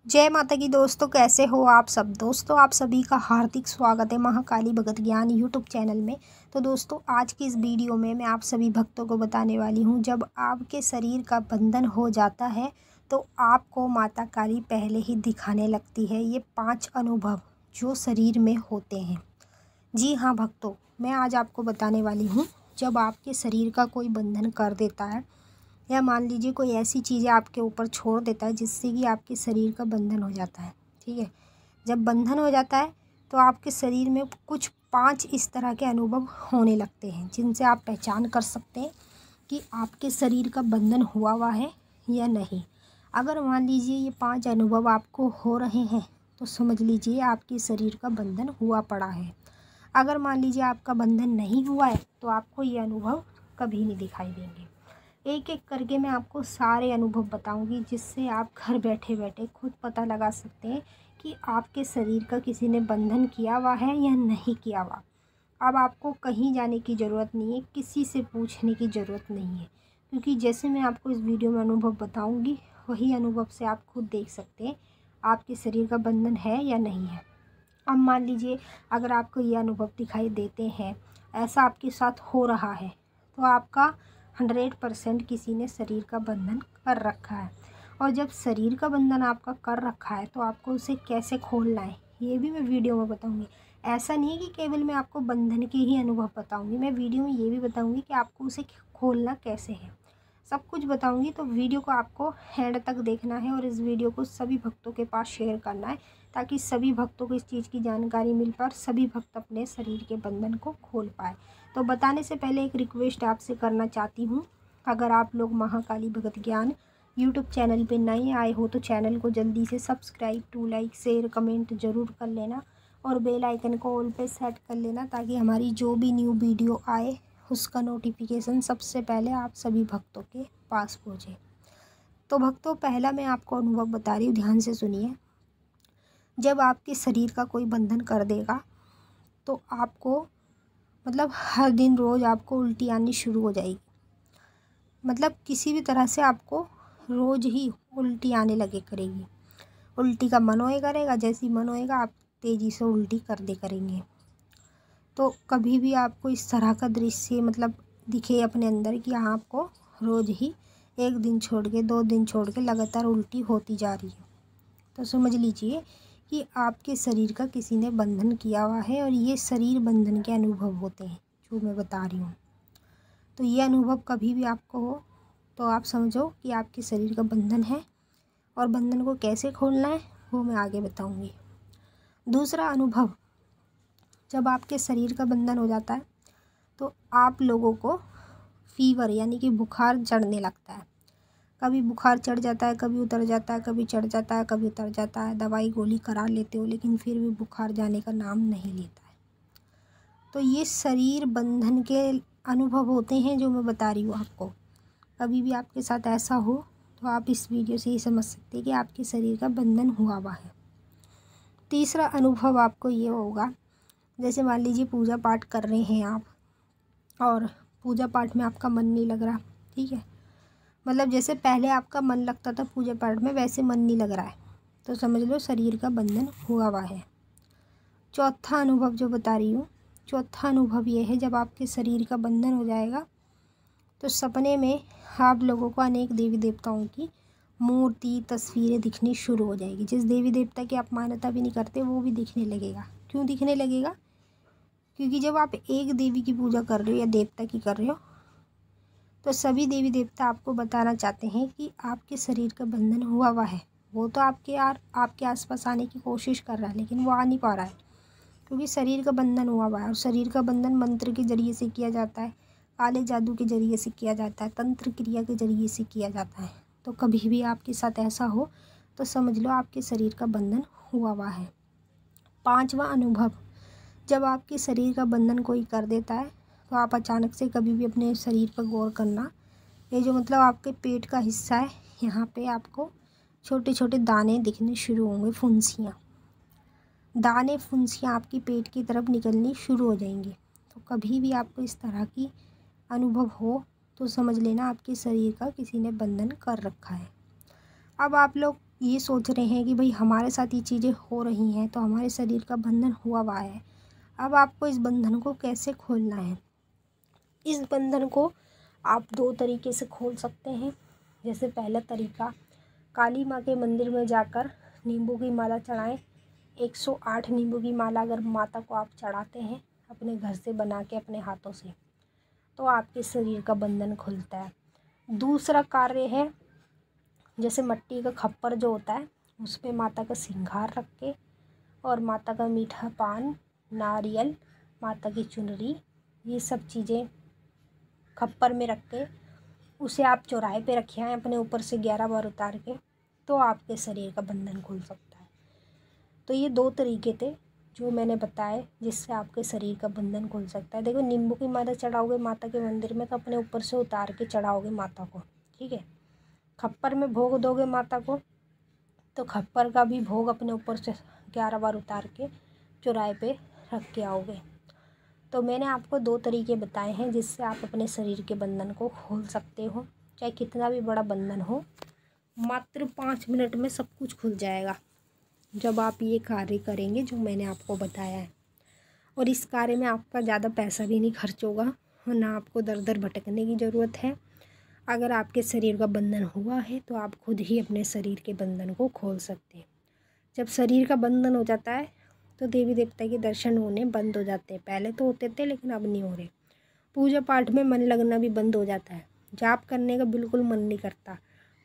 जय माता की दोस्तों, कैसे हो आप सब। दोस्तों आप सभी का हार्दिक स्वागत है महाकाली भगत ज्ञान यूट्यूब चैनल में। तो दोस्तों आज की इस वीडियो में मैं आप सभी भक्तों को बताने वाली हूँ, जब आपके शरीर का बंधन हो जाता है तो आपको माता काली पहले ही दिखाने लगती है। ये 5 अनुभव जो शरीर में होते हैं। जी हाँ भक्तों, मैं आज आपको बताने वाली हूँ, जब आपके शरीर का कोई बंधन कर देता है या मान लीजिए कोई ऐसी चीज़ें आपके ऊपर छोड़ देता है जिससे कि आपके शरीर का बंधन हो जाता है। ठीक है, जब बंधन हो जाता है तो आपके शरीर में कुछ 5 इस तरह के अनुभव होने लगते हैं, जिनसे आप पहचान कर सकते हैं कि आपके शरीर का बंधन हुआ है या नहीं। अगर मान लीजिए ये 5 अनुभव आपको हो रहे हैं तो समझ लीजिए आपके शरीर का बंधन हुआ पड़ा है। अगर मान लीजिए आपका बंधन नहीं हुआ है तो आपको ये अनुभव कभी नहीं दिखाई देंगे। एक एक करके मैं आपको सारे अनुभव बताऊंगी, जिससे आप घर बैठे बैठे खुद पता लगा सकते हैं कि आपके शरीर का किसी ने बंधन किया हुआ है या नहीं किया हुआ। अब आपको कहीं जाने की ज़रूरत नहीं है, किसी से पूछने की ज़रूरत नहीं है, क्योंकि जैसे मैं आपको इस वीडियो में अनुभव बताऊंगी वही अनुभव से आप खुद देख सकते हैं आपके शरीर का बंधन है या नहीं है। अब मान लीजिए अगर आपको ये अनुभव दिखाई देते हैं, ऐसा आपके साथ हो रहा है, तो आपका 100% किसी ने शरीर का बंधन कर रखा है। और जब शरीर का बंधन आपका कर रखा है तो आपको उसे कैसे खोलना है ये भी मैं वीडियो में बताऊंगी। ऐसा नहीं है कि केवल मैं आपको बंधन के ही अनुभव बताऊंगी, मैं वीडियो में ये भी बताऊंगी कि आपको उसे खोलना कैसे है। सब कुछ बताऊंगी, तो वीडियो को आपको एंड तक देखना है और इस वीडियो को सभी भक्तों के पास शेयर करना है, ताकि सभी भक्तों को इस चीज़ की जानकारी मिल पाए और सभी भक्त अपने शरीर के बंधन को खोल पाए। तो बताने से पहले एक रिक्वेस्ट आपसे करना चाहती हूँ, अगर आप लोग महाकाली भगत ज्ञान यूट्यूब चैनल पे नए आए हो तो चैनल को जल्दी से subscribe, to like, share, comment ज़रूर कर लेना और बेल आइकन को ऑल पे सेट कर लेना, ताकि हमारी जो भी न्यू वीडियो आए उसका नोटिफिकेशन सबसे पहले आप सभी भक्तों के पास पहुँचे। तो भक्तों पहला मैं आपको अनुभव बता रही हूँ, ध्यान से सुनिए। जब आपके शरीर का कोई बंधन कर देगा तो आपको मतलब हर दिन रोज़ आपको उल्टी आनी शुरू हो जाएगी। मतलब किसी भी तरह से आपको रोज़ ही उल्टी आने लगे करेगी। उल्टी का मन होएगा रहेगा, जैसे ही मन होएगा आप तेज़ी से उल्टी कर दे करेंगे। तो कभी भी आपको इस तरह का दृश्य मतलब दिखे अपने अंदर कि हाँ आपको रोज़ ही 1 दिन छोड़ के 2 दिन छोड़ के लगातार उल्टी होती जा रही है, तो समझ लीजिए कि आपके शरीर का किसी ने बंधन किया हुआ है। और ये शरीर बंधन के अनुभव होते हैं जो मैं बता रही हूँ। तो ये अनुभव कभी भी आपको हो तो आप समझो कि आपके शरीर का बंधन है, और बंधन को कैसे खोलना है वो मैं आगे बताऊँगी। दूसरा अनुभव, जब आपके शरीर का बंधन हो जाता है तो आप लोगों को फीवर यानी कि बुखार चढ़ने लगता है। कभी बुखार चढ़ जाता है, कभी उतर जाता है, कभी चढ़ जाता है, कभी उतर जाता है। दवाई गोली करा लेते हो लेकिन फिर भी बुखार जाने का नाम नहीं लेता है। तो ये शरीर बंधन के अनुभव होते हैं जो मैं बता रही हूँ आपको। कभी भी आपके साथ ऐसा हो तो आप इस वीडियो से ही समझ सकते हैं कि आपके शरीर का बंधन हुआ हुआ है। तीसरा अनुभव आपको ये होगा, जैसे मान लीजिए पूजा पाठ कर रहे हैं आप और पूजा पाठ में आपका मन नहीं लग रहा। ठीक है, मतलब जैसे पहले आपका मन लगता था पूजा पाठ में, वैसे मन नहीं लग रहा है, तो समझ लो शरीर का बंधन हुआ हुआ है। चौथा अनुभव जो बता रही हूँ, चौथा अनुभव ये है, जब आपके शरीर का बंधन हो जाएगा तो सपने में आप लोगों को अनेक देवी देवताओं की मूर्ति, तस्वीरें दिखनी शुरू हो जाएगी। जिस देवी देवता की आप मान्यता भी नहीं करते वो भी दिखने लगेगा। क्यों दिखने लगेगा? क्योंकि जब आप एक देवी की पूजा कर रहे हो या देवता की कर रहे हो तो सभी देवी देवता आपको बताना चाहते हैं कि आपके शरीर का बंधन हुआ हुआ है। वो तो आपके आसपास आने की कोशिश कर रहा है लेकिन वो आ नहीं पा रहा है, क्योंकि शरीर का बंधन हुआ हुआ है। और शरीर का बंधन मंत्र के जरिए से किया जाता है, काले जादू के जरिए से किया जाता है, तंत्र क्रिया के जरिए से किया जाता है। तो कभी भी आपके साथ ऐसा हो तो समझ लो आपके शरीर का बंधन हुआ हुआ है। पांचवा अनुभव, जब आपके शरीर का बंधन कोई कर देता है तो आप अचानक से कभी भी अपने शरीर पर गौर करना, ये जो मतलब आपके पेट का हिस्सा है, यहाँ पे आपको छोटे छोटे दाने दिखने शुरू होंगे, फुंसियाँ, दाने फुंसियाँ आपकी पेट की तरफ निकलनी शुरू हो जाएंगी। तो कभी भी आपको इस तरह की अनुभव हो तो समझ लेना आपके शरीर का किसी ने बंधन कर रखा है। अब आप लोग ये सोच रहे हैं कि भाई हमारे साथ ये चीज़ें हो रही हैं, तो हमारे शरीर का बंधन हुआ हुआ है। अब आपको इस बंधन को कैसे खोलना है? इस बंधन को आप 2 तरीके से खोल सकते हैं। जैसे पहला तरीका, काली माँ के मंदिर में जाकर नींबू की माला चढ़ाएं। 108 नींबू की माला अगर माता को आप चढ़ाते हैं अपने घर से बना के अपने हाथों से, तो आपके शरीर का बंधन खुलता है। दूसरा कार्य है, जैसे मिट्टी का खप्पर जो होता है उस पे माता का सिंगार रख के और माता का मीठा पान, नारियल, माता की चुनरी, ये सब चीज़ें खप्पर में रख के उसे आप चौराहे पे रखे आएँ अपने ऊपर से 11 बार उतार के, तो आपके शरीर का बंधन खुल सकता है। तो ये 2 तरीके थे जो मैंने बताए जिससे आपके शरीर का बंधन खुल सकता है। देखो, नींबू की माला चढ़ाओगे माता के मंदिर में तो अपने ऊपर से उतार के चढ़ाओगे माता को, ठीक है। खप्पर में भोग दोगे माता को तो खप्पर का भी भोग अपने ऊपर से 11 बार उतार के चौराहे पे रख के आओगे। तो मैंने आपको 2 तरीके बताए हैं जिससे आप अपने शरीर के बंधन को खोल सकते हो। चाहे कितना भी बड़ा बंधन हो, मात्र 5 मिनट में सब कुछ खुल जाएगा जब आप ये कार्य करेंगे जो मैंने आपको बताया है। और इस कार्य में आपका ज़्यादा पैसा भी नहीं खर्च होगा और ना आपको दर दर भटकने की ज़रूरत है। अगर आपके शरीर का बंधन हुआ है तो आप खुद ही अपने शरीर के बंधन को खोल सकते हैं। जब शरीर का बंधन हो जाता है तो देवी देवता के दर्शन होने बंद हो जाते हैं। पहले तो होते थे लेकिन अब नहीं हो रहे। पूजा पाठ में मन लगना भी बंद हो जाता है। जाप करने का बिल्कुल मन नहीं करता।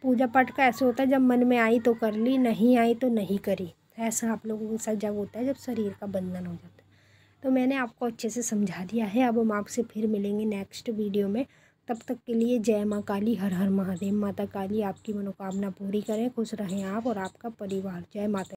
पूजा पाठ का ऐसा होता है जब मन में आई तो कर ली, नहीं आई तो नहीं करी। ऐसा आप लोगों के साथ जब होता है जब शरीर का बंधन हो जाता है। तो मैंने आपको अच्छे से समझा दिया है। अब हम आपसे फिर मिलेंगे नेक्स्ट वीडियो में। तब तक के लिए जय माँ काली, हर हर महादेव। माता काली आपकी मनोकामना पूरी करें। खुश रहें आप और आपका परिवार। जय माता।